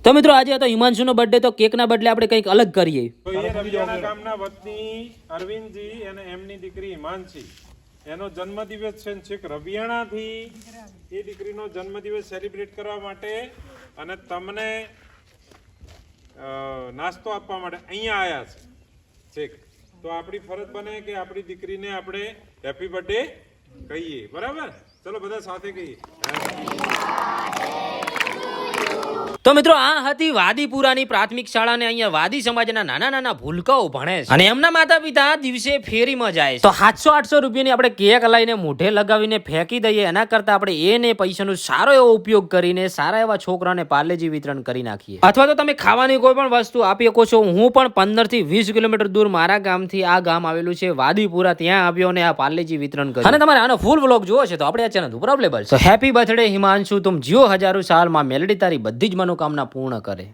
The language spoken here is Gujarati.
તો મિત્રો આજે હતો હિમાંશુનો બર્થડે, તો કેકના બદલે આપણે કંઈક અલગ કરીએ. તો એ રવિયાણા ગામના વતની અરવિંદજી અને એમની દીકરી હિમાંશી એનો જન્મદિવસ છે છેક રવિયાણાથી એ દીકરીનો જન્મદિવસ સેલિબ્રેટ કરવા માટે અને તમને નાસ્તો આપવા માટે અહીંયા આવ્યા છે છેક. તો આપણી ફરજ બને કે આપણી દીકરીને આપણે હેપી બર્થડે કહીએ. બરાબર? ચલો બધા સાથે કહીએ. તો મિત્રો આ હતી વાદીપુરાની પ્રાથમિક શાળા ને અહીંયા વાદી સમાજના નાના નાના ભૂલકાઓ ભણે છે અને એમના માતા પિતા દિવસે ફેરીમાં જાય છે. તો 700-800 રૂપિયાની આપણે કેક લાવીને મોઢે લગાવીને ફેંકી દઈએ એના કરતા આપણે એને પૈસાનો સારો એવો ઉપયોગ કરીને સારા એવા છોકરાને પાર્લેજી વિતરણ કરી નાખીએ. અથવા તો તમે ખાવાની કોઈ પણ વસ્તુ આપી શકો છો. હું પણ 15 થી 20 કિલોમીટર દૂર મારા ગામથી આ ગામ આવેલું છે વાદીપુરા, ત્યાં આવ્યો અને આ પાર્લેજી વિતરણ કર્યું. અને તમારે આનો ફૂલ વ્લોગ જોવો છે તો આપણે આ ચેનલ ઉપર અવેલેબલ છે. હેપી બર્થડે હિમાંશુ, તુમ જીઓ હજારો સાલ, માં મેલડી તારી બધી જ મનોકામના પૂર્ણ કરે.